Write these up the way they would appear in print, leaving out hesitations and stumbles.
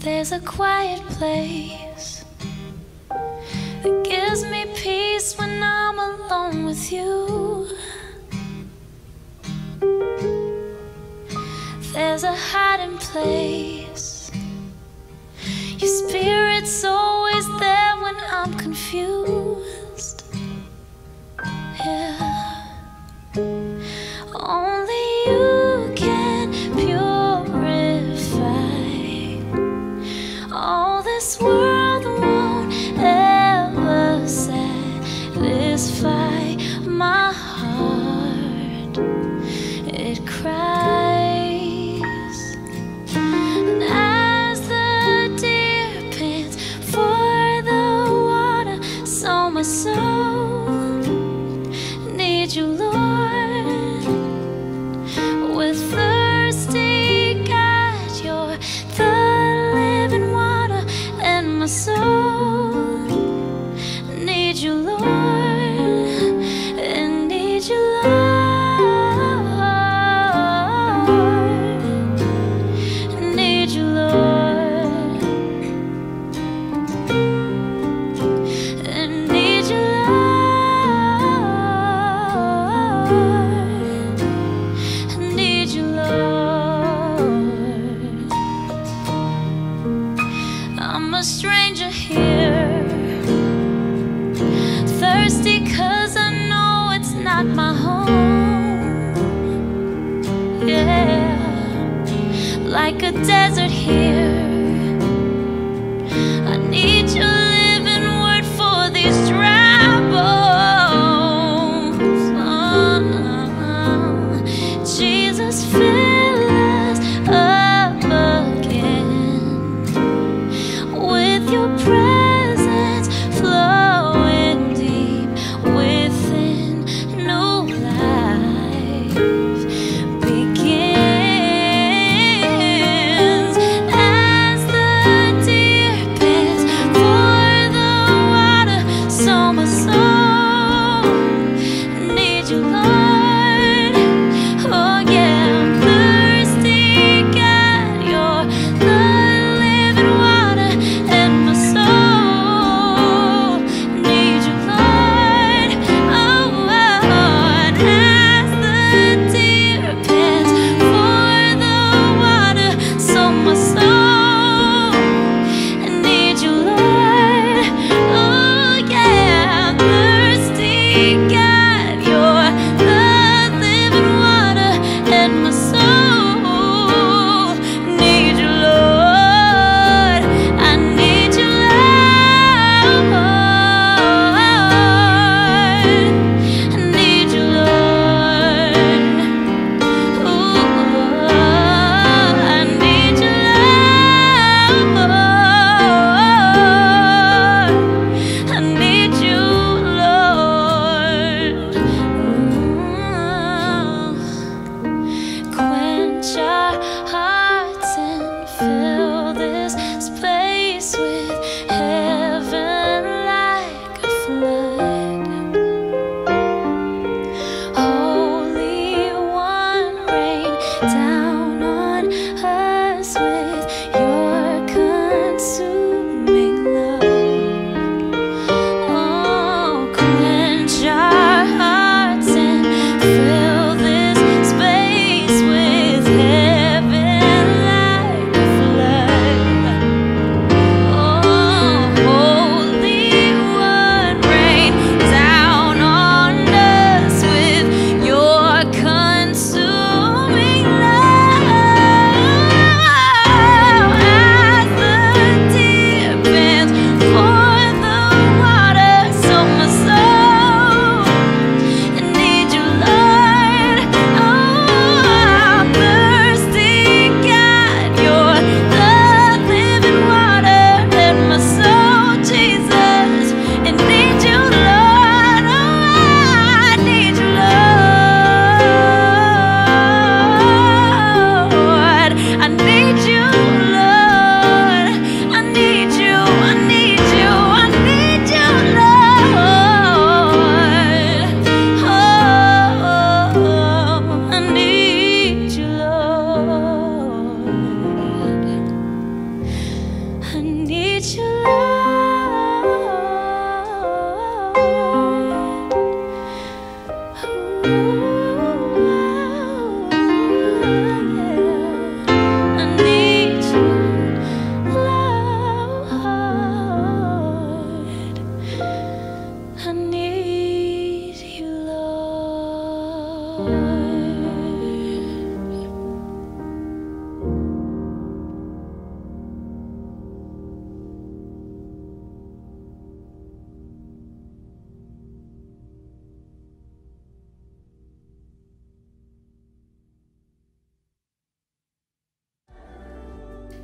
There's a quiet place that gives me peace when I'm alone with you. There's a hiding place. Your spirit's always there when I'm confused. Yeah. Only you can purify. All this world won't ever satisfy my heart. It cries, and as the deer pants for the water, so my soul needs you, Lord. With thirsty God, you're the living water, and my soul needs you, Lord, and needs you, Lord, need you, Lord, and need you, Lord, need you, Lord. I'm a stranger here, thirsty 'cause I know it's not my home. Yeah, like a desert here, I need your living word for these dry bones. Jesus, fill us up again with your presence flowing deep within. New life begins.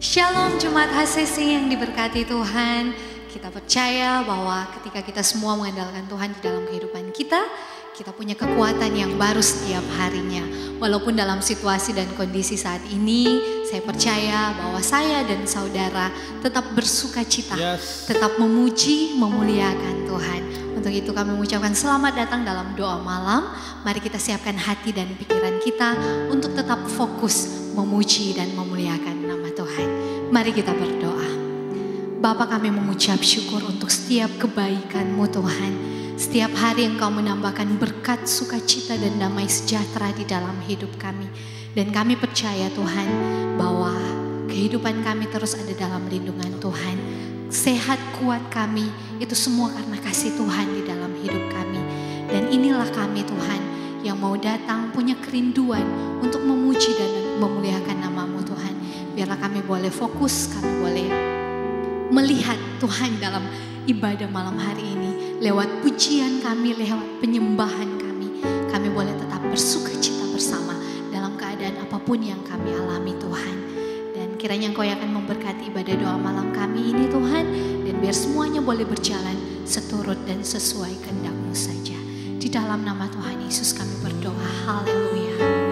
Shalom Jemaat HCC yang diberkati Tuhan. Kita percaya bahwa ketika kita semua mengandalkan Tuhan di dalam kehidupan kita, kita punya kekuatan yang baru setiap harinya. Walaupun dalam situasi dan kondisi saat ini, saya percaya bahwa saya dan saudara tetap bersuka cita, tetap memuji, memuliakan Tuhan. Untuk itu kami mengucapkan selamat datang dalam doa malam. Mari kita siapkan hati dan pikiran kita untuk tetap fokus memuji dan memuliakan nama Tuhan. Mari kita berdoa. Bapa, kami mengucap syukur untuk setiap kebaikan-Mu Tuhan. Setiap hari Engkau menambahkan berkat, sukacita dan damai sejahtera di dalam hidup kami. Dan kami percaya Tuhan bahwa kehidupan kami terus ada dalam lindungan Tuhan. Sehat kuat kami itu semua karena kasih Tuhan di dalam hidup kami. Dan inilah kami Tuhan yang mau datang punya kerinduan untuk memuji dan memuliakan nama-Mu Tuhan. Biarlah kami boleh fokus, kami boleh melihat Tuhan dalam ibadah malam hari ini. Lewat pujian kami, lewat penyembahan kami, kami boleh tetap bersuka cita bersama dalam keadaan apapun yang kami alami Tuhan. Dan kiranya Engkau yang akan memberkati ibadah doa malam kami ini Tuhan. Dan biar semuanya boleh berjalan seturut dan sesuai kehendak-Mu saja. Di dalam nama Tuhan Yesus kami berdoa. Haleluya.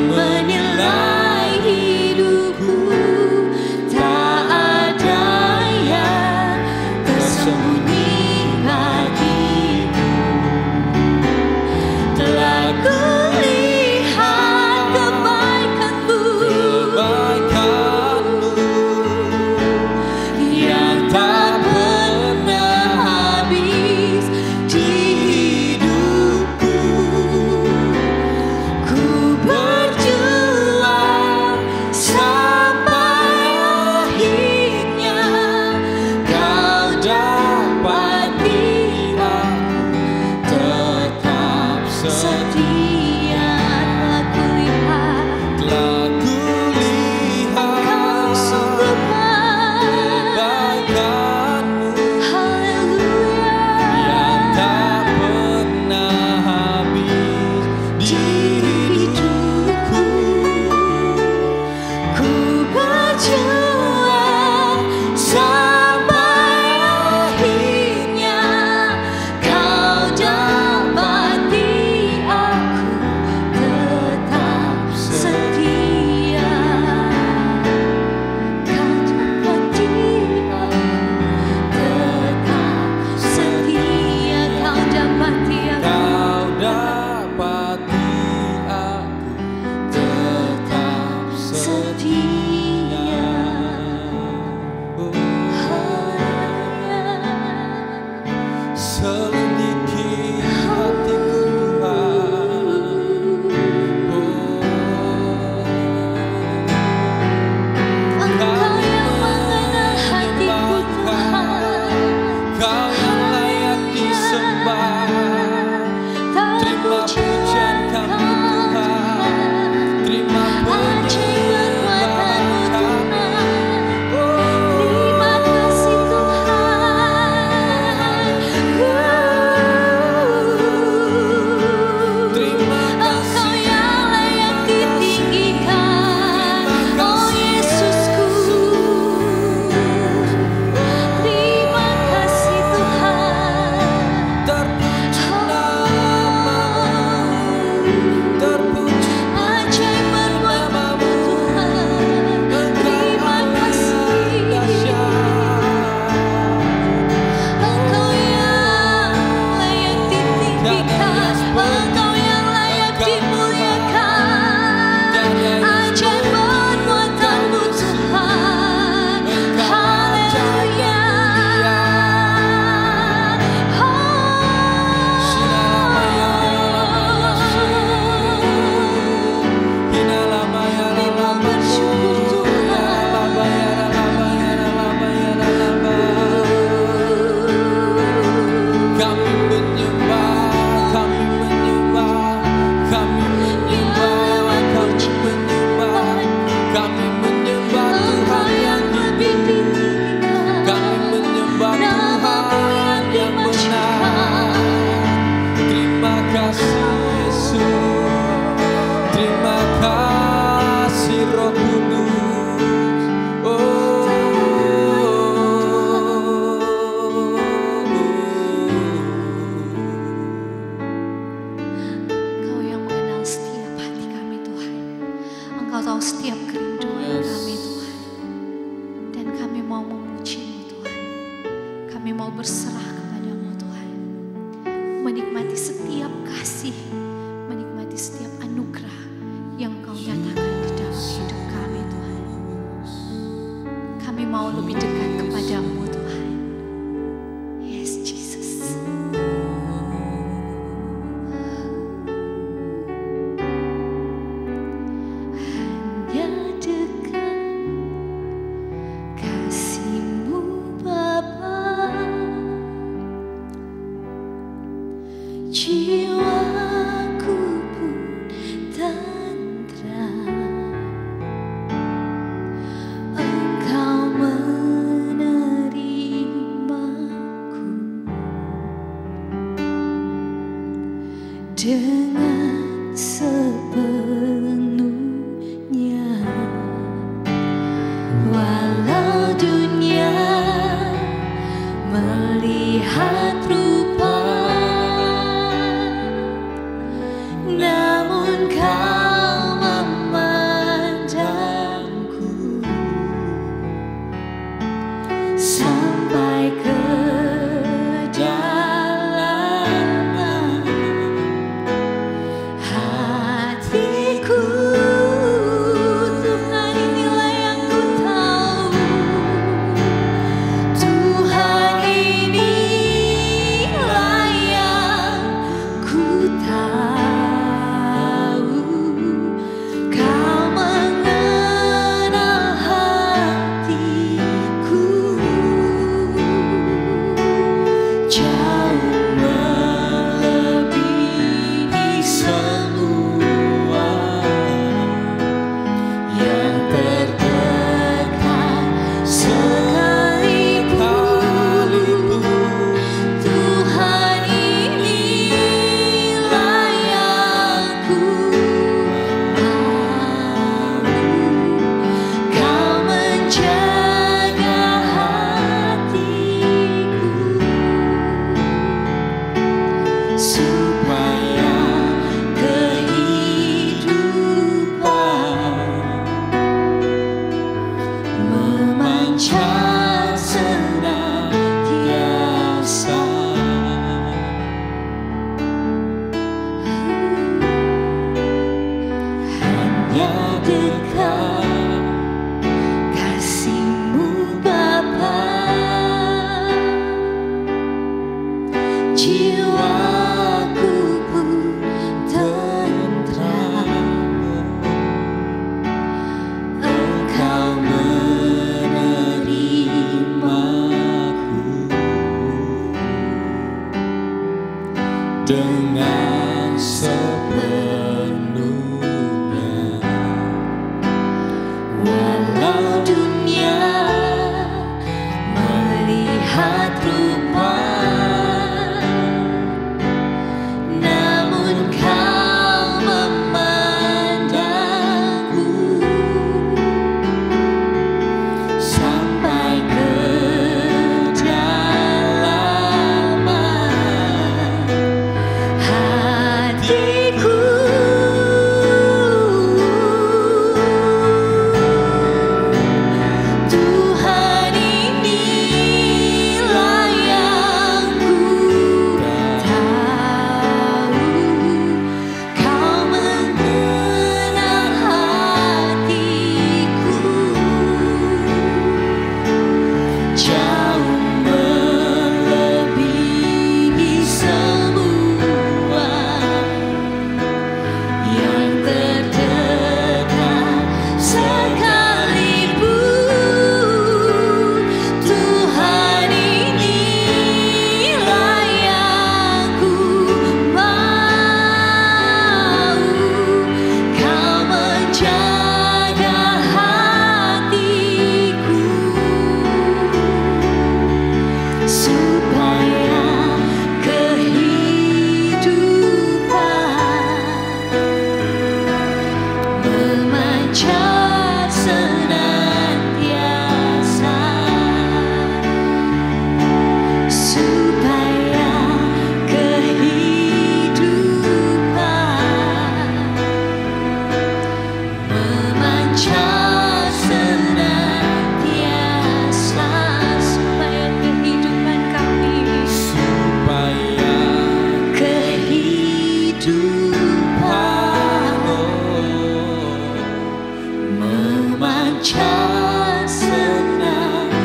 Menilai hidupku tak ada selidiki hatiku Tuhan. Engkau yang mengenal hatiku Tuhan. Kau yang layak disembah. Terima pujian kami Tuhan. Terima penyembahan kami. Terima kasih Tuhan. Terima Engkau kasih. yang layak ditinggikan, oh Yesusku. Terima kasih Tuhan. Terpuji namamu, terpuji Ajaib perbuatanmu Tuhan. Terima kasih. Engkau yang layak ditinggikan, Engkau yang layak dimuliakan. Ajaib perbuatanmu Tuhan. Haleluya. Terima bersyukur Kami menyembah, kami menyembah, kami menyembah, kami menyembah, kami menyembah Tuhan yang ditinggikan. kami menyembah Tuhan yang benar. Terima kasih Yesus, terima kasih Roh Kudus. Engkau yang mengenal setiap hati kami Tuhan. Engkau tahu setiap kerinduan kami Tuhan. Dan kami mau memuji-Mu Tuhan. Kami mau berserah kepadamu Tuhan. Menikmati setiap kasih, menikmati setiap anugerah yang Engkau nyatakan di dalam hidup kami Tuhan. Kami mau lebih dekat kepadamu Tuhan. Yes Jesus. Hanya dekat kasih-Mu Bapa, jiwaku pun tentram. Engkau menerimaku dengan sepenuhnya. Walau dunia melihat rupa, namun Kau memandangku sampai ke dalam hatiku. Tuhan, inilah yang ku tahu. Tuhan, ini jiwaku pun tentram. Engkau menerimaku dengan sepenuhnya. walau dunia melihat rupa, namun kau memandangku sampai kedalaman hatiku. Tuhan, inilah yang ku tahu, kau mengenal hatiku jauh melebihi semua yang terdekat sekalipun. Tuhan, inilah yang ku mau, kau menjaga hatiku supaya kehidupan memancar senantiasa, supaya kehidupan memancar senantiasa, supaya kehidupan kami, Supaya kehidupan memancar senantiasa.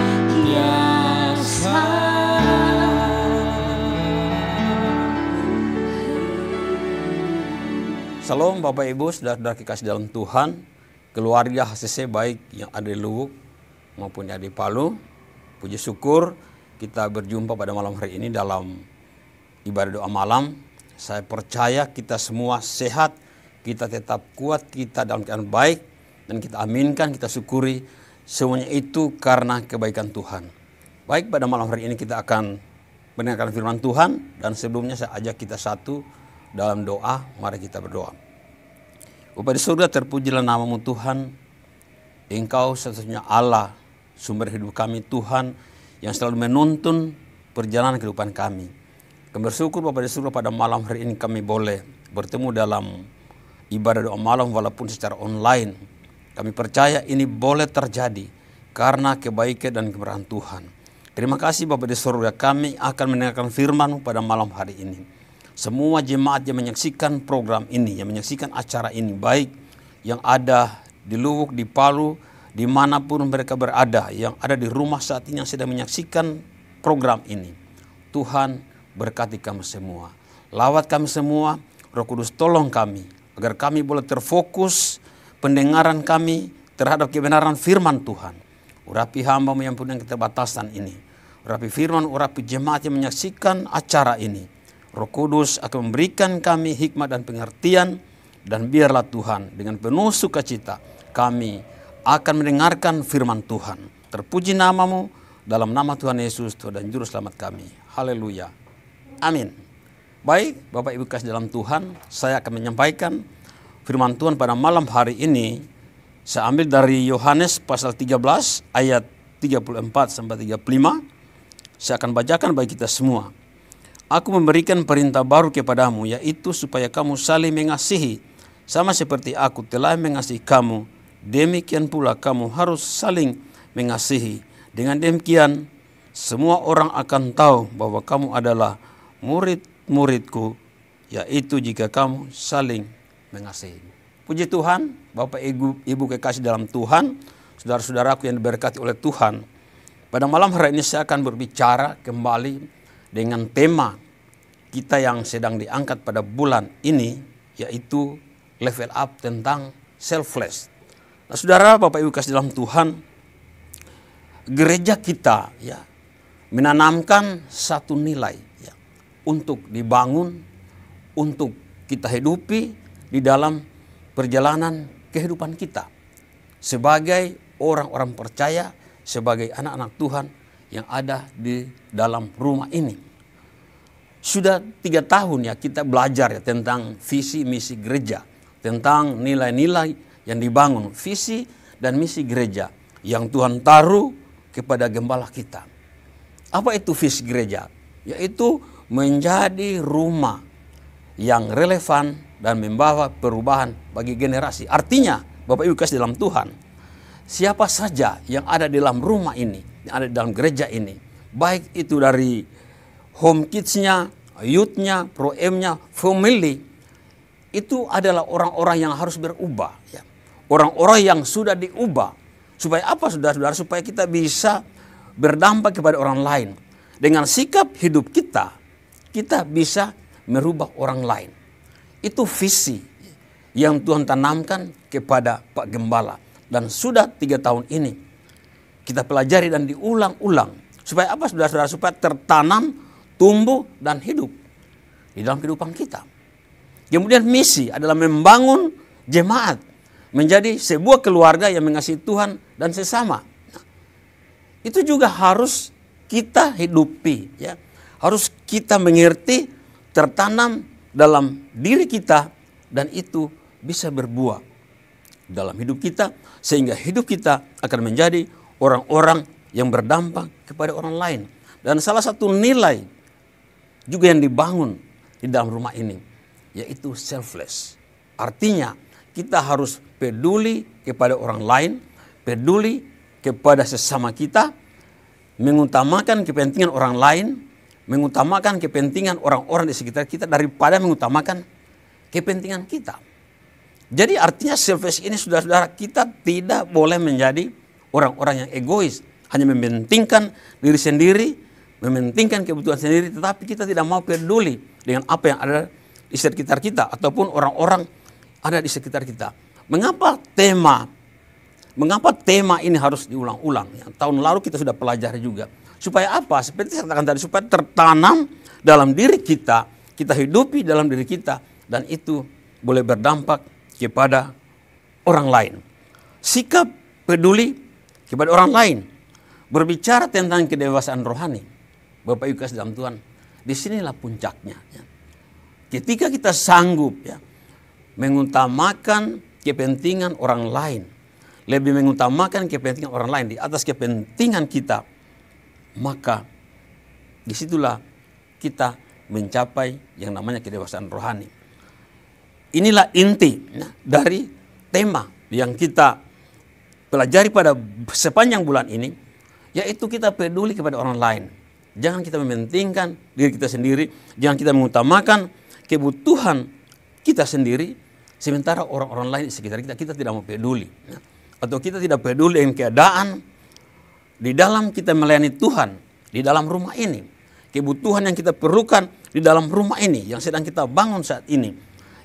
Salam Bapak Ibu, saudara-saudara kekasih dalam Tuhan, keluarga HCC baik yang ada di Luwuk maupun yang ada di Palu. Puji syukur kita berjumpa pada malam hari ini dalam ibadah doa malam. Saya percaya kita semua sehat, kita tetap kuat, kita dalam keadaan baik, dan kita aminkan, kita syukuri semuanya itu karena kebaikan Tuhan. Baik, pada malam hari ini kita akan mendengarkan firman Tuhan, dan sebelumnya saya ajak kita satu dalam doa. Mari kita berdoa. Bapa di surga, terpujilah namamu Tuhan. Engkau satu-satunya Allah, sumber hidup kami Tuhan, yang selalu menuntun perjalanan kehidupan kami. Kami bersyukur Bapa di surga, pada malam hari ini kami boleh bertemu dalam ibadah doa malam walaupun secara online. Kami percaya ini boleh terjadi karena kebaikan dan kemurahan Tuhan. Terima kasih Bapa di surga, kami akan mendengarkan firman-Mu pada malam hari ini. Semua jemaat yang menyaksikan program ini, yang menyaksikan acara ini, baik yang ada di Luwuk, di Palu, dimanapun mereka berada, yang ada di rumah saat ini yang sedang menyaksikan program ini. Tuhan, berkati kami semua. Lawat kami semua, Roh Kudus tolong kami, agar kami boleh terfokus pendengaran kami terhadap kebenaran firman Tuhan. Urapi hamba-Mu yang punya keterbatasan ini. Urapi firman, urapi jemaat yang menyaksikan acara ini. Roh Kudus akan memberikan kami hikmat dan pengertian, dan biarlah Tuhan dengan penuh sukacita kami akan mendengarkan firman Tuhan. Terpuji namamu, dalam nama Tuhan Yesus, Tuhan dan Juru Selamat kami. Haleluya. Amin. Baik, Bapak Ibu kasih dalam Tuhan, saya akan menyampaikan firman Tuhan pada malam hari ini. Saya ambil dari Yohanes pasal 13 ayat 34 sampai 35. Saya akan bacakan bagi kita semua. Aku memberikan perintah baru kepadamu, yaitu supaya kamu saling mengasihi, sama seperti aku telah mengasihi kamu. Demikian pula kamu harus saling mengasihi. Dengan demikian, semua orang akan tahu bahwa kamu adalah murid-muridku, yaitu jika kamu saling mengasihi. Puji Tuhan, Bapak Ibu kekasih dalam Tuhan, saudara-saudaraku yang diberkati oleh Tuhan. Pada malam hari ini saya akan berbicara kembali dengan tema kita yang sedang diangkat pada bulan ini, yaitu level up tentang selfless. Nah, saudara, Bapak Ibu kasih dalam Tuhan, gereja kita ya menanamkan satu nilai ya, untuk dibangun, untuk kita hidupi di dalam perjalanan kehidupan kita sebagai orang-orang percaya, sebagai anak-anak Tuhan yang ada di dalam rumah ini. Sudah 3 tahun ya kita belajar ya tentang visi misi gereja, tentang nilai-nilai yang dibangun, visi dan misi gereja yang Tuhan taruh kepada gembala kita. Apa itu visi gereja? Yaitu menjadi rumah yang relevan dan membawa perubahan bagi generasi. Artinya, Bapak Ibu kasih dalam Tuhan, siapa saja yang ada di dalam rumah ini, yang ada di dalam gereja ini, baik itu dari home kids-nya, youth-nya, pro-M-nya, family, itu adalah orang-orang yang harus berubah. Ya. Orang-orang yang sudah diubah. Supaya apa, saudara-saudara? Supaya kita bisa berdampak kepada orang lain. Dengan sikap hidup kita, kita bisa merubah orang lain. Itu visi yang Tuhan tanamkan kepada Pak Gembala. Dan sudah 3 tahun ini kita pelajari dan diulang-ulang. Supaya apa, saudara-saudara? Supaya tertanam, tumbuh, dan hidup di dalam kehidupan kita. Kemudian misi adalah membangun jemaat menjadi sebuah keluarga yang mengasihi Tuhan dan sesama. Nah, itu juga harus kita hidupi, ya. Harus kita mengerti, tertanam dalam diri kita, dan itu bisa berbuah dalam hidup kita, sehingga hidup kita akan menjadi orang-orang yang berdampak kepada orang lain. Dan salah satu nilai juga yang dibangun di dalam rumah ini, yaitu selfless. Artinya kita harus peduli kepada orang lain, peduli kepada sesama kita, mengutamakan kepentingan orang lain, mengutamakan kepentingan orang-orang di sekitar kita daripada mengutamakan kepentingan kita. Jadi artinya selfish ini, saudara-saudara, kita tidak boleh menjadi orang-orang yang egois, hanya mementingkan diri sendiri, mementingkan kebutuhan sendiri, tetapi kita tidak mau peduli dengan apa yang ada di sekitar kita ataupun orang-orang ada di sekitar kita. Mengapa tema ini harus diulang-ulang? Yang tahun lalu kita sudah pelajari juga. Supaya apa? Seperti saya katakan tadi, supaya tertanam dalam diri kita, kita hidupi dalam diri kita, dan itu boleh berdampak kepada orang lain. Sikap peduli kepada orang lain. Berbicara tentang kedewasaan rohani. Bapak Ibu kasih dalam Tuhan, disinilah puncaknya. Ya. Ketika kita sanggup ya, mengutamakan kepentingan orang lain, lebih mengutamakan kepentingan orang lain di atas kepentingan kita, maka disitulah kita mencapai yang namanya kedewasaan rohani. Inilah inti dari tema yang kita pelajari pada sepanjang bulan ini, yaitu kita peduli kepada orang lain. Jangan kita mementingkan diri kita sendiri, jangan kita mengutamakan kebutuhan kita sendiri, sementara orang-orang lain di sekitar kita tidak mau peduli. Atau kita tidak peduli dengan keadaan di dalam kita melayani Tuhan, di dalam rumah ini. Kebutuhan yang kita perlukan di dalam rumah ini, yang sedang kita bangun saat ini,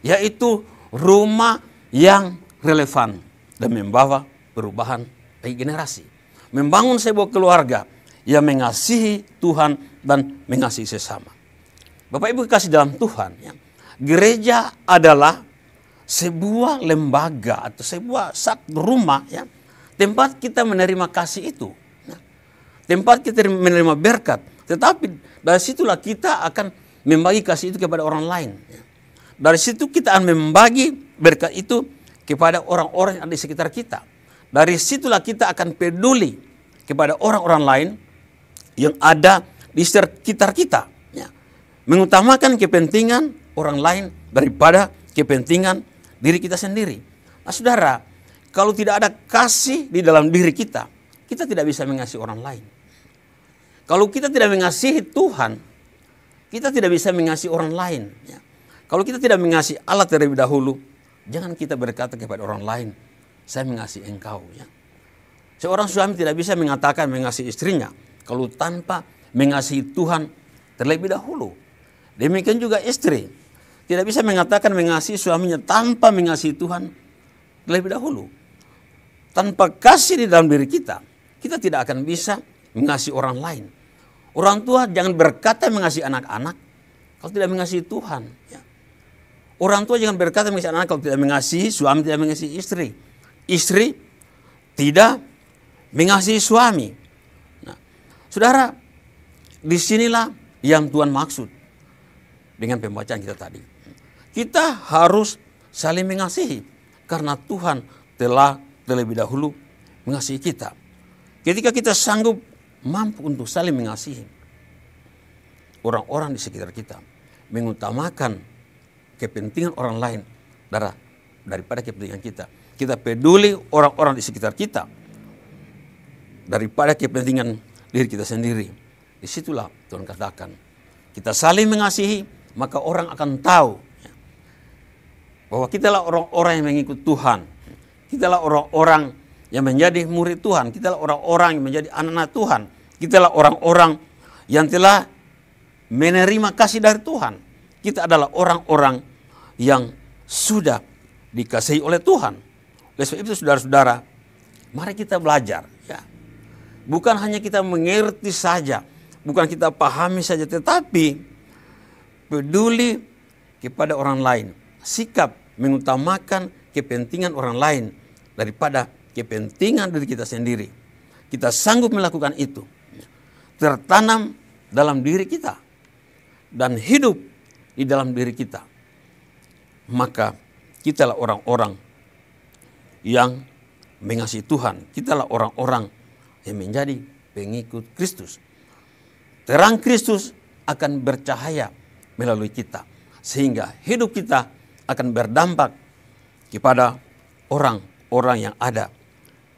yaitu rumah yang relevan dan membawa perubahan bagi generasi. Membangun sebuah keluarga yang mengasihi Tuhan dan mengasihi sesama. Bapak Ibu kasih dalam Tuhan, ya, gereja adalah sebuah lembaga atau sebuah satu rumah, ya, tempat kita menerima kasih itu, ya, tempat kita menerima berkat. Tetapi dari situlah kita akan membagi kasih itu kepada orang lain. Ya. Dari situ kita akan membagi berkat itu kepada orang-orang yang ada di sekitar kita. Dari situlah kita akan peduli kepada orang-orang lain yang ada di sekitar kita. Ya. Mengutamakan kepentingan orang lain daripada kepentingan diri kita sendiri. Nah, saudara, kalau tidak ada kasih di dalam diri kita, kita tidak bisa mengasihi orang lain. Kalau kita tidak mengasihi Tuhan, kita tidak bisa mengasihi orang lain. Ya. Kalau kita tidak mengasihi Allah terlebih dahulu, jangan kita berkata kepada orang lain, saya mengasihi engkau. Ya. Seorang suami tidak bisa mengatakan mengasihi istrinya kalau tanpa mengasihi Tuhan terlebih dahulu. Demikian juga istri. Tidak bisa mengatakan mengasihi suaminya tanpa mengasihi Tuhan lebih dahulu. Tanpa kasih di dalam diri kita, kita tidak akan bisa mengasihi orang lain. Orang tua jangan berkata mengasihi anak-anak kalau tidak mengasihi Tuhan. Ya. Orang tua jangan berkata mengasihi anak kalau tidak mengasihi suami, tidak mengasihi istri. Istri tidak mengasihi suami. Nah, saudara, disinilah yang Tuhan maksud dengan pembacaan kita tadi. Kita harus saling mengasihi karena Tuhan telah terlebih dahulu mengasihi kita. Ketika kita sanggup mampu untuk saling mengasihi orang-orang di sekitar kita, mengutamakan kepentingan orang lain daripada kepentingan kita. Kita peduli orang-orang di sekitar kita daripada kepentingan diri kita sendiri. Disitulah Tuhan katakan, kita saling mengasihi, maka orang akan tahu bahwa kitalah orang-orang yang mengikut Tuhan. Kitalah orang-orang yang menjadi murid Tuhan. Kitalah orang-orang yang menjadi anak-anak Tuhan. Kitalah orang-orang yang telah menerima kasih dari Tuhan. Kita adalah orang-orang yang sudah dikasihi oleh Tuhan. Oleh sebab itu saudara-saudara, mari kita belajar. Ya. Bukan hanya kita mengerti saja, bukan kita pahami saja, tetapi peduli kepada orang lain. Sikap mengutamakan kepentingan orang lain daripada kepentingan diri kita sendiri. Kita sanggup melakukan itu. Tertanam dalam diri kita dan hidup di dalam diri kita. Maka kitalah orang-orang yang mengasihi Tuhan. Kitalah orang-orang yang menjadi pengikut Kristus. Terang Kristus akan bercahaya melalui kita. Sehingga hidup kita akan berdampak kepada orang-orang yang ada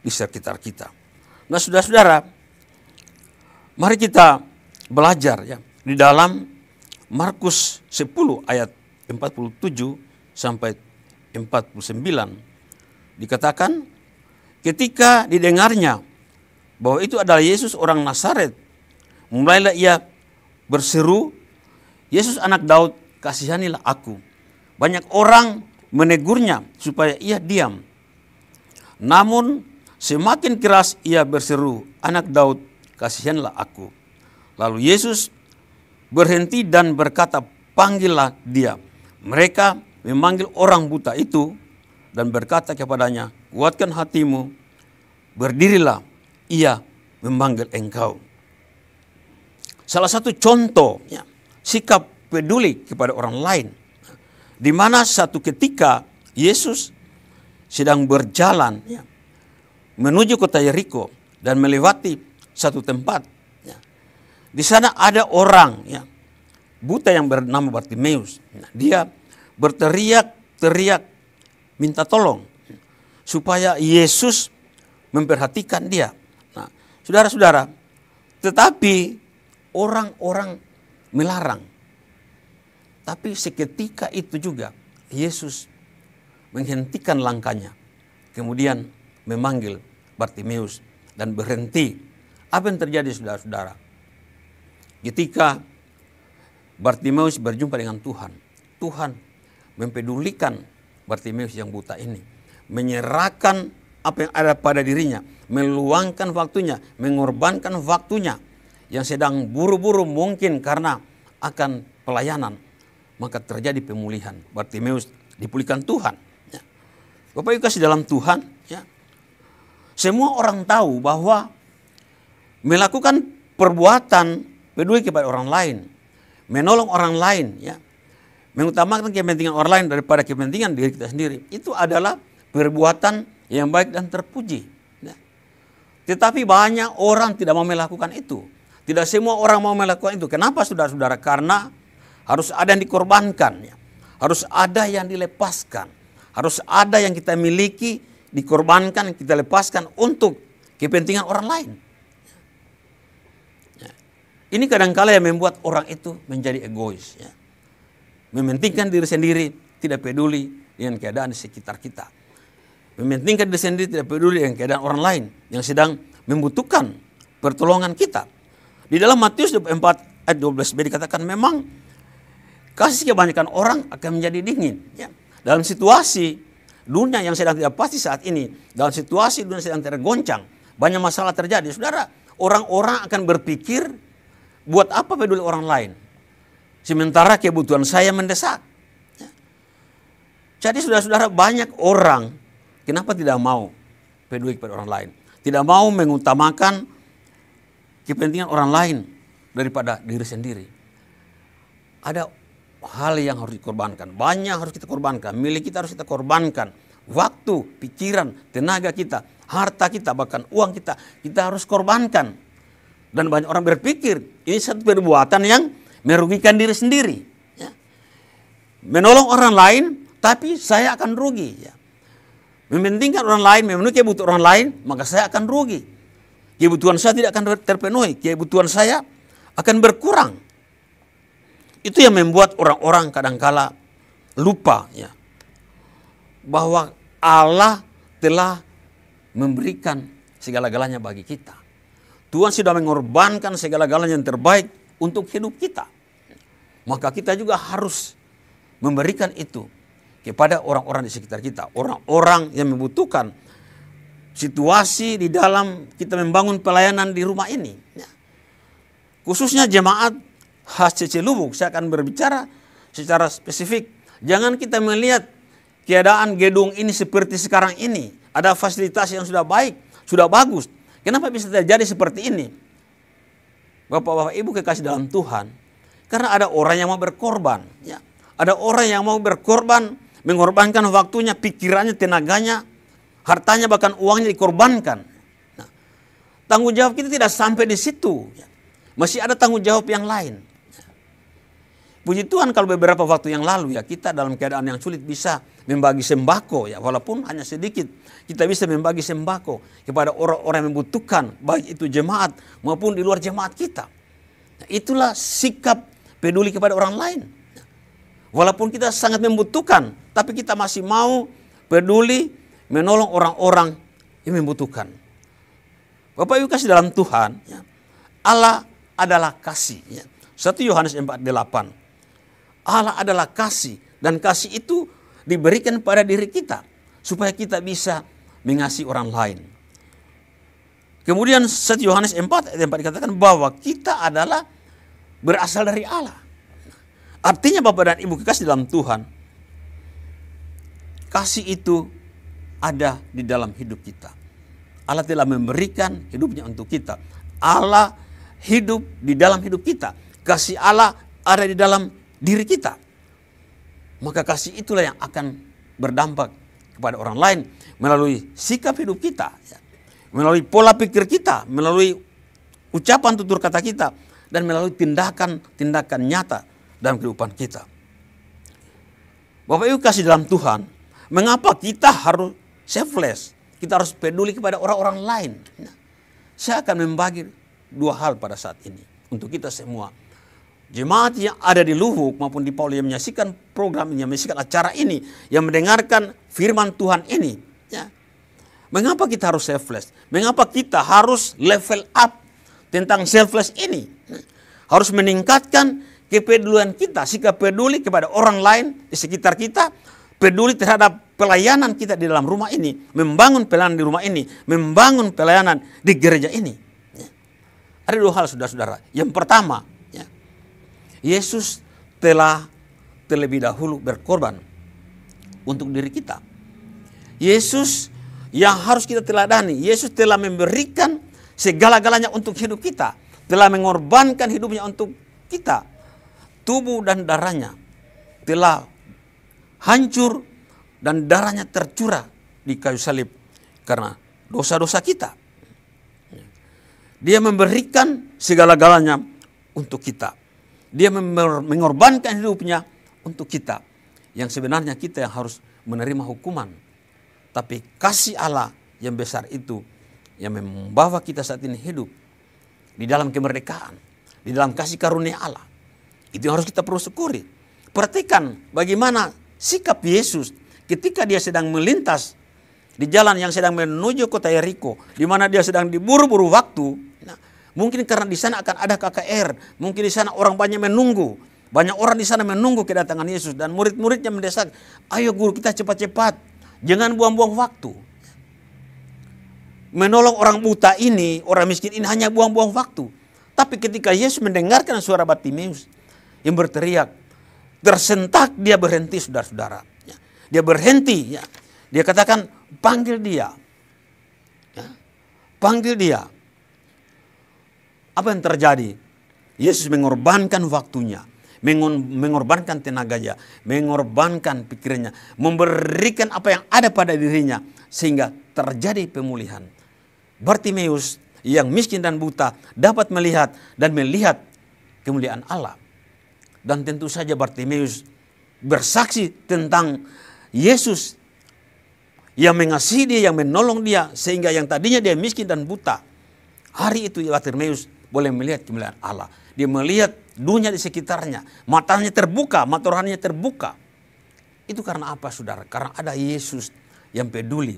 di sekitar kita. Nah, saudara-saudara, mari kita belajar ya di dalam Markus 10 ayat 47 sampai 49 dikatakan, ketika didengarnya bahwa itu adalah Yesus orang Nazaret, mulailah ia berseru, Yesus anak Daud, kasihanilah aku. Banyak orang menegurnya supaya ia diam. Namun semakin keras ia berseru, anak Daud, kasihanlah aku. Lalu Yesus berhenti dan berkata, panggillah dia. Mereka memanggil orang buta itu dan berkata kepadanya, kuatkan hatimu, berdirilah, ia memanggil engkau. Salah satu contoh ya, sikap peduli kepada orang lain. Di mana satu ketika Yesus sedang berjalan ya, menuju kota Yeriko dan melewati satu tempat. Ya. Di sana ada orang ya, buta yang bernama Bartimeus. Nah, dia berteriak-teriak minta tolong supaya Yesus memperhatikan dia. Nah, saudara-saudara, tetapi orang-orang melarang. Tapi seketika itu juga Yesus menghentikan langkahnya. Kemudian memanggil Bartimeus dan berhenti. Apa yang terjadi saudara-saudara? Ketika Bartimeus berjumpa dengan Tuhan, Tuhan mempedulikan Bartimeus yang buta ini. Menyerahkan apa yang ada pada dirinya. Meluangkan waktunya, mengorbankan waktunya. Yang sedang buru-buru mungkin karena akan pelayanan. Maka terjadi pemulihan. Bartimeus dipulihkan Tuhan. Ya. Bapak Ibu kasih dalam Tuhan. Ya. Semua orang tahu bahwa melakukan perbuatan peduli kepada orang lain. Menolong orang lain. Ya. Mengutamakan kepentingan orang lain daripada kepentingan diri kita sendiri. Itu adalah perbuatan yang baik dan terpuji. Ya. Tetapi banyak orang tidak mau melakukan itu. Tidak semua orang mau melakukan itu. Kenapa saudara-saudara? Karena harus ada yang dikorbankan, ya. Harus ada yang dilepaskan, harus ada yang kita miliki, dikorbankan, kita lepaskan untuk kepentingan orang lain. Ya. Ini kadang-kala yang membuat orang itu menjadi egois, ya. Mementingkan diri sendiri, tidak peduli dengan keadaan di sekitar kita. Mementingkan diri sendiri, tidak peduli dengan keadaan orang lain yang sedang membutuhkan pertolongan kita. Di dalam Matius 24 ayat 12b dikatakan memang kasih kebanyakan orang akan menjadi dingin. Ya. Dalam situasi dunia yang sedang tidak pasti saat ini, dalam situasi dunia sedang tergoncang, banyak masalah terjadi. Saudara, orang-orang akan berpikir, buat apa peduli orang lain? Sementara kebutuhan saya mendesak. Ya. Jadi saudara-saudara, banyak orang, kenapa tidak mau peduli kepada orang lain? Tidak mau mengutamakan kepentingan orang lain daripada diri sendiri. Ada hal yang harus dikorbankan, banyak harus kita korbankan, milik kita harus kita korbankan, waktu, pikiran, tenaga kita, harta kita, bahkan uang kita harus korbankan. Dan banyak orang berpikir ini satu perbuatan yang merugikan diri sendiri. Ya. Menolong orang lain, tapi saya akan rugi. Ya. Mementingkan orang lain, memenuhi kebutuhan orang lain, maka saya akan rugi. Kebutuhan saya tidak akan terpenuhi, kebutuhan saya akan berkurang. Itu yang membuat orang-orang kadangkala lupa ya, bahwa Allah telah memberikan segala-galanya bagi kita. Tuhan sudah mengorbankan segala-galanya yang terbaik untuk hidup kita. Maka kita juga harus memberikan itu kepada orang-orang di sekitar kita. Orang-orang yang membutuhkan situasi di dalam kita membangun pelayanan di rumah ini. Ya. Khususnya jemaat HCC Lubuk, saya akan berbicara secara spesifik. Jangan kita melihat keadaan gedung ini seperti sekarang ini. Ada fasilitas yang sudah baik, sudah bagus. Kenapa bisa terjadi seperti ini? Bapak-bapak Ibu kekasih dalam Tuhan, karena ada orang yang mau berkorban. Ya. Ada orang yang mau berkorban, mengorbankan waktunya, pikirannya, tenaganya, hartanya, bahkan uangnya dikorbankan. Nah, tanggung jawab kita tidak sampai di situ. Ya. Masih ada tanggung jawab yang lain. Puji Tuhan kalau beberapa waktu yang lalu ya kita dalam keadaan yang sulit bisa membagi sembako ya, walaupun hanya sedikit kita bisa membagi sembako kepada orang-orang yang membutuhkan, baik itu jemaat maupun di luar jemaat kita. Nah, itulah sikap peduli kepada orang lain. Walaupun kita sangat membutuhkan, tapi kita masih mau peduli menolong orang-orang yang membutuhkan. Bapak Ibu kasih dalam Tuhan, ya, Allah adalah kasih. Ya. 1 Yohanes 4:8. Allah adalah kasih, dan kasih itu diberikan pada diri kita supaya kita bisa mengasihi orang lain. Kemudian 1 Yohanes 4:4 dikatakan bahwa kita adalah berasal dari Allah. Artinya Bapak dan Ibu kekasih dalam Tuhan, kasih itu ada di dalam hidup kita. Allah telah memberikan hidupnya untuk kita. Allah hidup di dalam hidup kita. Kasih Allah ada di dalam diri kita. Maka kasih itulah yang akan berdampak kepada orang lain melalui sikap hidup kita, ya, melalui pola pikir kita, melalui ucapan tutur kata kita, dan melalui tindakan-tindakan nyata dalam kehidupan kita. Bapak Ibu kasih dalam Tuhan, mengapa kita harus selfless? Kita harus peduli kepada orang-orang lain. Nah, saya akan membagi dua hal pada saat ini untuk kita semua. Jemaat yang ada di Lubuk maupun di Paul yang menyaksikan program ini, yang menyaksikan acara ini, yang mendengarkan firman Tuhan ini. Ya. Mengapa kita harus selfless? Mengapa kita harus level up tentang selfless ini? Harus meningkatkan kepedulian kita, sikap peduli kepada orang lain di sekitar kita, peduli terhadap pelayanan kita di dalam rumah ini, membangun pelayanan di rumah ini, membangun pelayanan di gereja ini. Ya. Ada dua hal saudara-saudara. Yang pertama, Yesus telah terlebih dahulu berkorban untuk diri kita. Yesus yang harus kita teladani. Yesus telah memberikan segala-galanya untuk hidup kita. Telah mengorbankan hidupnya untuk kita. Tubuh dan darahnya telah hancur dan darahnya tercurah di kayu salib karena dosa-dosa kita. Dia memberikan segala-galanya untuk kita. Dia mengorbankan hidupnya untuk kita. Yang sebenarnya kita yang harus menerima hukuman. Tapi kasih Allah yang besar itu yang membawa kita saat ini hidup di dalam kemerdekaan, di dalam kasih karunia Allah. Itu yang harus kita perlu syukuri. Perhatikan bagaimana sikap Yesus ketika dia sedang melintas di jalan yang sedang menuju kota Yeriko, di mana dia sedang diburu-buru waktu. Mungkin karena di sana akan ada KKR, mungkin di sana orang banyak menunggu. Banyak orang di sana menunggu kedatangan Yesus dan murid-muridnya mendesak, ayo guru kita cepat-cepat, jangan buang-buang waktu. Menolong orang buta ini, orang miskin ini hanya buang-buang waktu. Tapi ketika Yesus mendengarkan suara Bartimeus yang berteriak, tersentak dia berhenti, saudara-saudara. Dia berhenti, ya. Dia katakan, panggil dia. Ya. Panggil dia. Apa yang terjadi? Yesus mengorbankan waktunya, mengorbankan tenaganya, mengorbankan pikirannya, memberikan apa yang ada pada dirinya, sehingga terjadi pemulihan. Bartimeus yang miskin dan buta dapat melihat dan melihat kemuliaan Allah. Dan tentu saja Bartimeus bersaksi tentang Yesus yang mengasihi dia, yang menolong dia, sehingga yang tadinya dia miskin dan buta, hari itu Bartimeus boleh melihat kemuliaan Allah. Dia melihat dunia di sekitarnya, matanya terbuka, mata rohaninya terbuka. Itu karena apa, saudara? Karena ada Yesus yang peduli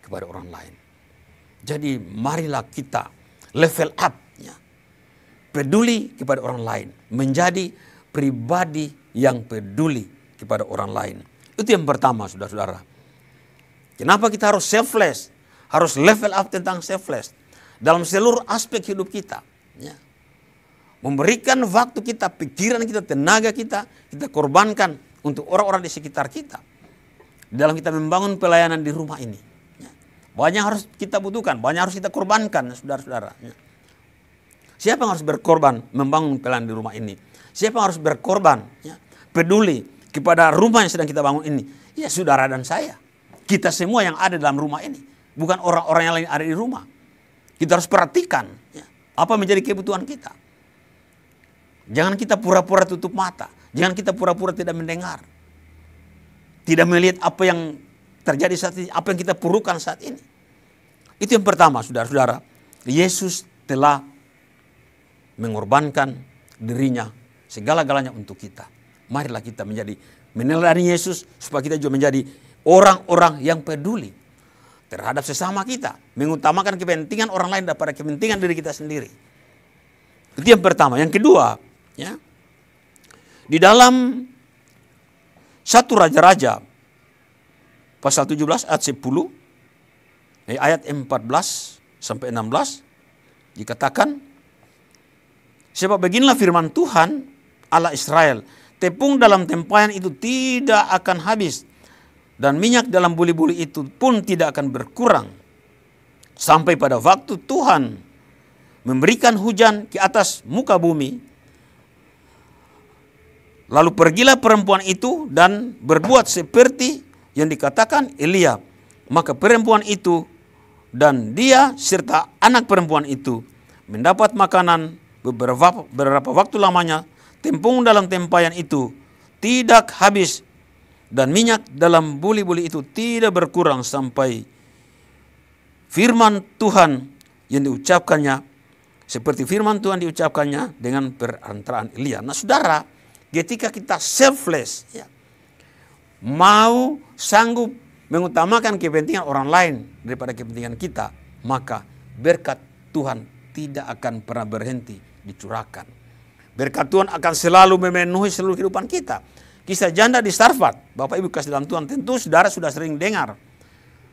kepada orang lain. Jadi marilah kita level up, ya. Peduli kepada orang lain, menjadi pribadi yang peduli kepada orang lain. Itu yang pertama, saudara-saudara. Kenapa kita harus selfless? Harus level up tentang selfless dalam seluruh aspek hidup kita, ya. Memberikan waktu kita, pikiran kita, tenaga kita, kita korbankan untuk orang-orang di sekitar kita. Dalam kita membangun pelayanan di rumah ini, ya. Banyak harus kita butuhkan, banyak harus kita korbankan, saudara-saudara, ya. Siapa yang harus berkorban membangun pelayanan di rumah ini? Siapa yang harus berkorban, ya, peduli kepada rumah yang sedang kita bangun ini? Ya, saudara dan saya. Kita semua yang ada dalam rumah ini, bukan orang-orang yang lain ada di rumah. Kita harus perhatikan, ya, apa menjadi kebutuhan kita. Jangan kita pura-pura tutup mata. Jangan kita pura-pura tidak mendengar. Tidak melihat apa yang terjadi saat ini, apa yang kita perlukan saat ini. Itu yang pertama, saudara-saudara. Yesus telah mengorbankan dirinya segala-galanya untuk kita. Marilah kita menjadi meneladani Yesus supaya kita juga menjadi orang-orang yang peduli terhadap sesama kita, mengutamakan kepentingan orang lain daripada kepentingan diri kita sendiri. Itu yang pertama. Yang kedua, ya, di dalam 1 Raja-Raja pasal 17 ayat 10, ayat 14 sampai 16 dikatakan, sebab beginilah firman Tuhan Allah Israel, tepung dalam tempayan itu tidak akan habis, dan minyak dalam buli-buli itu pun tidak akan berkurang, sampai pada waktu Tuhan memberikan hujan ke atas muka bumi. Lalu pergilah perempuan itu dan berbuat seperti yang dikatakan Elia. Maka perempuan itu dan dia serta anak perempuan itu mendapat makanan beberapa waktu lamanya. Tepung dalam tempayan itu tidak habis, dan minyak dalam buli-buli itu tidak berkurang sampai firman Tuhan yang diucapkannya, seperti firman Tuhan diucapkannya dengan perantaraan Elia. Nah, saudara, ketika kita selfless, ya, mau sanggup mengutamakan kepentingan orang lain daripada kepentingan kita, maka berkat Tuhan tidak akan pernah berhenti dicurahkan. Berkat Tuhan akan selalu memenuhi seluruh kehidupan kita. Kisah janda di Sarfat, Bapak Ibu kasih dalam Tuhan, tentu saudara sudah sering dengar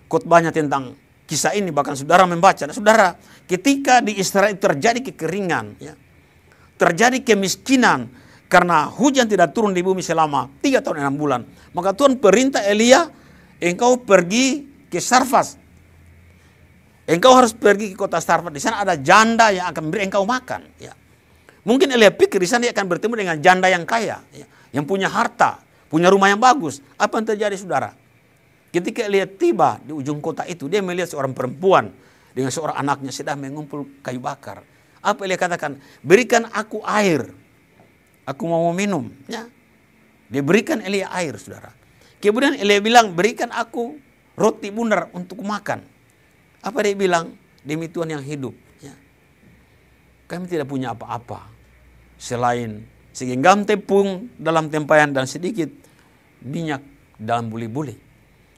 khotbahnya tentang kisah ini, bahkan saudara membaca. Nah, saudara, ketika di Israel terjadi kekeringan, ya, terjadi kemiskinan karena hujan tidak turun di bumi selama 3 tahun 6 bulan, maka Tuhan perintah Elia, engkau pergi ke Sarfat. Engkau harus pergi ke kota Sarfat. Di sana ada janda yang akan memberi engkau makan. Ya. Mungkin Elia pikir di sana dia akan bertemu dengan janda yang kaya, ya, yang punya harta, punya rumah yang bagus. Apa yang terjadi, saudara? Ketika Elia tiba di ujung kota itu, dia melihat seorang perempuan dengan seorang anaknya sedang mengumpul kayu bakar. Apa Elia katakan? Berikan aku air. Aku mau minum. Ya. Dia berikan Elia air, saudara. Kemudian Elia bilang, berikan aku roti bundar untuk makan. Apa dia bilang? Demi Tuhan yang hidup. Ya. Kami tidak punya apa-apa selain segenggam tepung dalam tempayan dan sedikit minyak dalam buli-buli.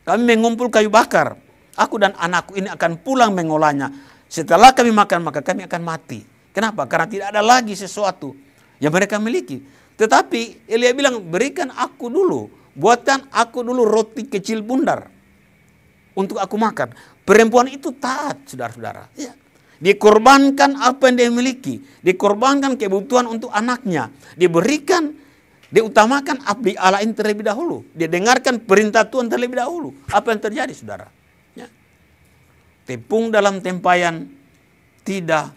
Kami mengumpul kayu bakar. Aku dan anakku ini akan pulang mengolahnya. Setelah kami makan, maka kami akan mati. Kenapa? Karena tidak ada lagi sesuatu yang mereka miliki. Tetapi Elia bilang, berikan aku dulu, buatkan aku dulu roti kecil bundar untuk aku makan. Perempuan itu taat, saudara-saudara. Ya. Dikorbankan apa yang dia miliki, dikorbankan kebutuhan untuk anaknya, diberikan, diutamakan abdi Allah ini terlebih dahulu, dia dengarkan perintah Tuhan terlebih dahulu. Apa yang terjadi, saudara? Ya. Tepung dalam tempayan tidak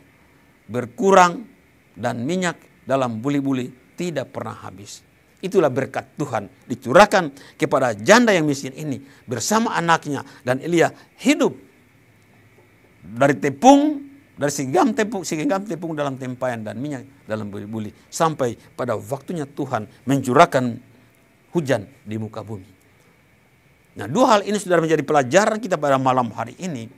berkurang dan minyak dalam buli-buli tidak pernah habis. Itulah berkat Tuhan dicurahkan kepada janda yang miskin ini bersama anaknya, dan Elia hidup dari tepung, dari segenggam tepung dalam tempayan dan minyak dalam buli-buli sampai pada waktunya Tuhan mencurahkan hujan di muka bumi. Nah, dua hal ini sudah menjadi pelajaran kita pada malam hari ini.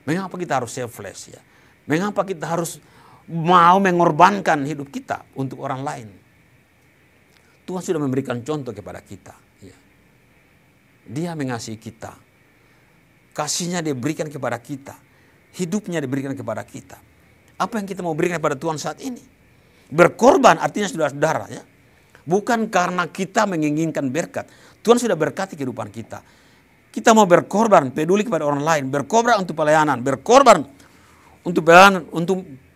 Mengapa kita harus selfless ya? Mengapa kita harus mau mengorbankan hidup kita untuk orang lain? Tuhan sudah memberikan contoh kepada kita. Ya. Dia mengasihi kita. Kasihnya diberikan kepada kita. Hidupnya diberikan kepada kita. Apa yang kita mau berikan kepada Tuhan saat ini? Berkorban artinya saudara-saudara ya. Bukan karena kita menginginkan berkat. Tuhan sudah berkati kehidupan kita. Kita mau berkorban, peduli kepada orang lain. Berkorban untuk pelayanan. Berkorban untuk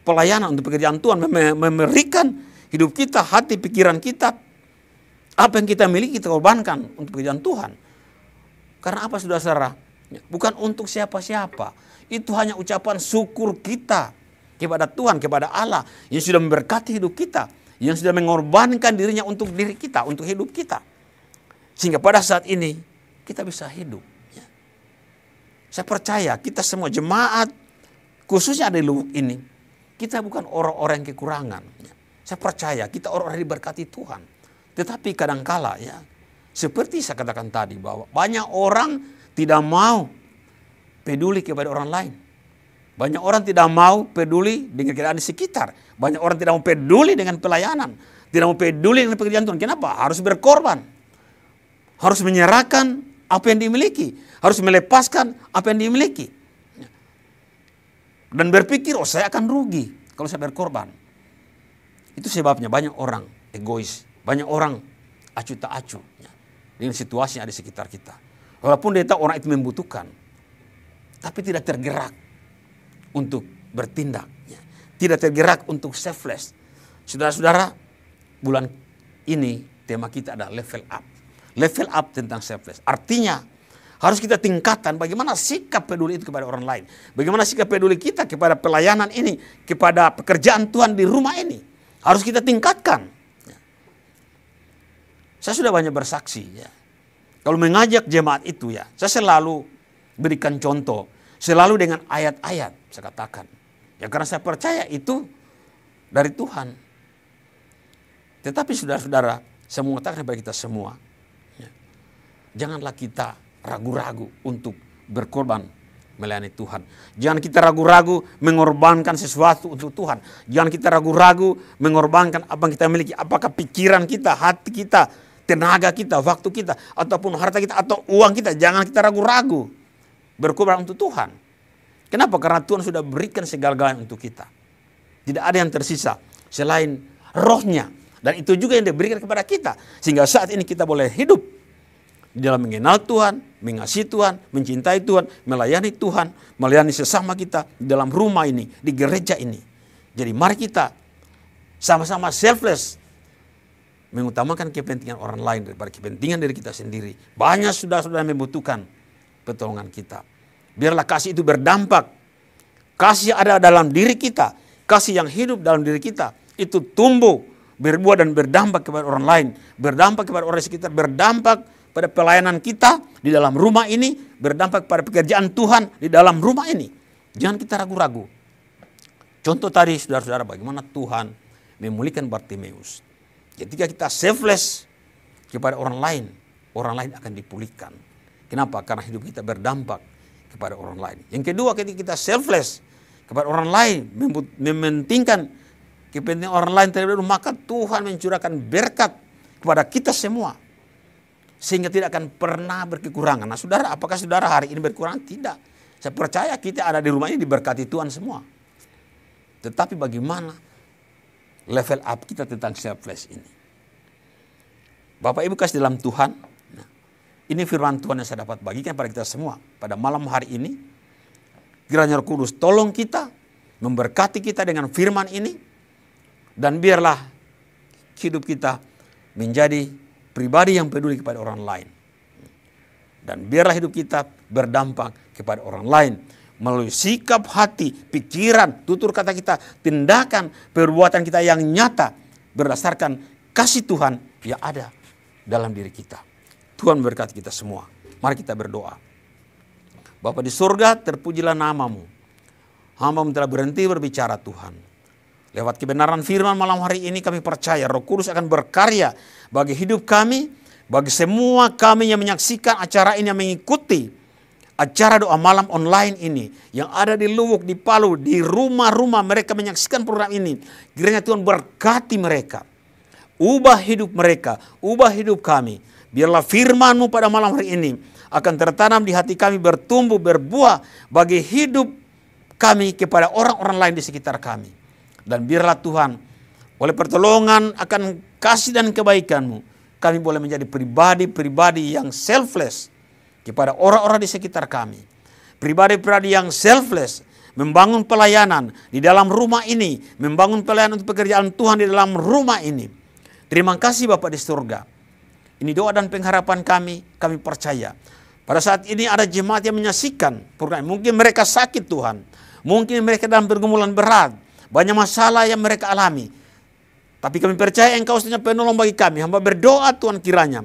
pelayanan, untuk pekerjaan Tuhan. Memberikan hidup kita, hati, pikiran kita. Apa yang kita miliki kita korbankan untuk pekerjaan Tuhan. Karena apa, saudara-saudara? Bukan untuk siapa-siapa. Itu hanya ucapan syukur kita kepada Tuhan, kepada Allah yang sudah memberkati hidup kita, yang sudah mengorbankan dirinya untuk diri kita, untuk hidup kita. Sehingga pada saat ini kita bisa hidup. Ya. Saya percaya kita semua jemaat, khususnya di Lubuk ini, kita bukan orang-orang yang kekurangan. Ya. Saya percaya kita orang-orang yang diberkati Tuhan. Tetapi kadangkala ya, seperti saya katakan tadi bahwa banyak orang tidak mau peduli kepada orang lain. Banyak orang tidak mau peduli dengan keadaan di sekitar. Banyak orang tidak mau peduli dengan pelayanan. Tidak mau peduli dengan pekerjaan Tuhan. Kenapa? Harus berkorban. Harus menyerahkan apa yang dimiliki. Harus melepaskan apa yang dimiliki. Dan berpikir, oh saya akan rugi kalau saya berkorban. Itu sebabnya banyak orang egois. Banyak orang acuh tak acuh dengan situasi yang ada di sekitar kita. Walaupun dia tahu orang itu membutuhkan, tapi tidak tergerak untuk bertindak. Tidak tergerak untuk selfless. Saudara-saudara, bulan ini tema kita adalah level up. Level up tentang selfless. Artinya harus kita tingkatkan bagaimana sikap peduli itu kepada orang lain. Bagaimana sikap peduli kita kepada pelayanan ini, kepada pekerjaan Tuhan di rumah ini. Harus kita tingkatkan. Saya sudah banyak bersaksi ya. Kalau mengajak jemaat itu ya, saya selalu berikan contoh. Selalu dengan ayat-ayat saya katakan. Ya karena saya percaya itu dari Tuhan. Tetapi saudara-saudara, saya mengatakan kepada kita semua. Ya, janganlah kita ragu-ragu untuk berkorban melayani Tuhan. Jangan kita ragu-ragu mengorbankan sesuatu untuk Tuhan. Jangan kita ragu-ragu mengorbankan apa yang kita miliki. Apakah pikiran kita, hati kita, tenaga kita, waktu kita, ataupun harta kita, atau uang kita. Jangan kita ragu-ragu berkorban untuk Tuhan. Kenapa? Karena Tuhan sudah berikan segala-galanya untuk kita. Tidak ada yang tersisa selain rohnya. Dan itu juga yang diberikan kepada kita. Sehingga saat ini kita boleh hidup di dalam mengenal Tuhan, mengasihi Tuhan, mencintai Tuhan, melayani Tuhan, melayani sesama kita di dalam rumah ini, di gereja ini. Jadi mari kita sama-sama selfless, mengutamakan kepentingan orang lain daripada kepentingan diri kita sendiri. Banyak sudah membutuhkan pertolongan kita. Biarlah kasih itu berdampak. Kasih ada dalam diri kita. Kasih yang hidup dalam diri kita. Itu tumbuh, berbuah dan berdampak kepada orang lain. Berdampak kepada orang sekitar. Berdampak pada pelayanan kita di dalam rumah ini. Berdampak pada pekerjaan Tuhan di dalam rumah ini. Jangan kita ragu-ragu. Contoh tadi saudara-saudara bagaimana Tuhan memulihkan Bartimeus. Ketika kita selfless kepada orang lain akan dipulihkan. Kenapa? Karena hidup kita berdampak kepada orang lain. Yang kedua, ketika kita selfless kepada orang lain, mementingkan kepentingan orang lain terlebih dahulu, maka Tuhan mencurahkan berkat kepada kita semua. Sehingga tidak akan pernah berkekurangan. Nah saudara, apakah saudara hari ini berkurang? Tidak. Saya percaya kita ada di rumah ini diberkati Tuhan semua. Tetapi bagaimana level up kita tentang selfless ini? Bapak Ibu kasih dalam Tuhan, nah, ini firman Tuhan yang saya dapat bagikan pada kita semua pada malam hari ini. Kiranya Roh Kudus tolong kita, memberkati kita dengan firman ini, dan biarlah hidup kita menjadi pribadi yang peduli kepada orang lain. Dan biarlah hidup kita berdampak kepada orang lain melalui sikap hati, pikiran, tutur kata kita, tindakan, perbuatan kita yang nyata berdasarkan kasih Tuhan yang ada dalam diri kita. Tuhan memberkati kita semua. Mari kita berdoa. Bapa di surga, terpujilah namamu. Hamba-Mu telah berhenti berbicara Tuhan. Lewat kebenaran firman malam hari ini kami percaya Roh Kudus akan berkarya bagi hidup kami, bagi semua kami yang menyaksikan acara ini, yang mengikuti acara doa malam online ini, yang ada di Luwuk, di Palu, di rumah-rumah mereka menyaksikan program ini. Kiranya Tuhan berkati mereka, ubah hidup mereka, ubah hidup kami. Biarlah firman-Mu pada malam hari ini akan tertanam di hati kami, bertumbuh, berbuah bagi hidup kami kepada orang-orang lain di sekitar kami. Dan biarlah Tuhan, oleh pertolongan akan kasih dan kebaikan-Mu, kami boleh menjadi pribadi-pribadi yang selfless kepada orang-orang di sekitar kami. Pribadi-pribadi yang selfless, membangun pelayanan di dalam rumah ini, membangun pelayanan untuk pekerjaan Tuhan di dalam rumah ini. Terima kasih Bapa di surga. Ini doa dan pengharapan kami percaya. Pada saat ini ada jemaat yang menyaksikan program. Mungkin mereka sakit Tuhan. Mungkin mereka dalam pergumulan berat. Banyak masalah yang mereka alami. Tapi kami percaya Engkau satunya penolong bagi kami. Hamba berdoa Tuhan kiranya.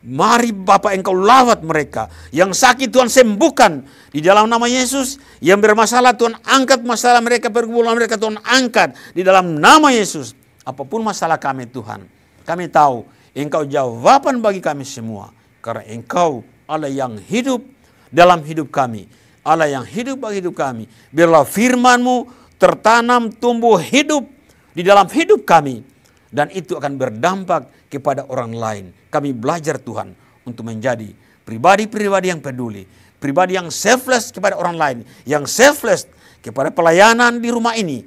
Mari Bapa Engkau lawat mereka. Yang sakit Tuhan sembuhkan. Di dalam nama Yesus. Yang bermasalah Tuhan angkat masalah mereka. Pergumulan mereka Tuhan angkat. Di dalam nama Yesus. Apapun masalah kami Tuhan. Kami tahu Engkau jawaban bagi kami semua. Karena Engkau Allah yang hidup dalam hidup kami. Allah yang hidup bagi hidup kami. Biarlah firman-Mu tertanam, tumbuh, hidup di dalam hidup kami. Dan itu akan berdampak kepada orang lain. Kami belajar Tuhan untuk menjadi pribadi-pribadi yang peduli. Pribadi yang selfless kepada orang lain. Yang selfless kepada pelayanan di rumah ini.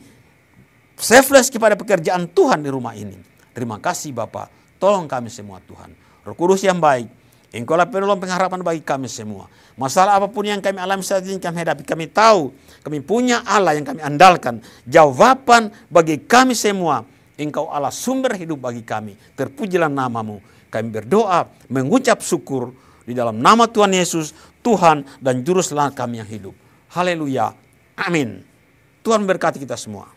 Selfless kepada pekerjaan Tuhan di rumah ini. Terima kasih Bapa. Tolong kami semua Tuhan. Roh Kudus yang baik. Engkaulah penolong pengharapan bagi kami semua. Masalah apapun yang kami alami saat ini kami hadapi. Kami tahu kami punya Allah yang kami andalkan. Jawaban bagi kami semua. Engkau Allah sumber hidup bagi kami. Terpujilah namamu. Kami berdoa mengucap syukur di dalam nama Tuhan Yesus. Tuhan dan Juru Selamat kami yang hidup. Haleluya. Amin. Tuhan berkati kita semua.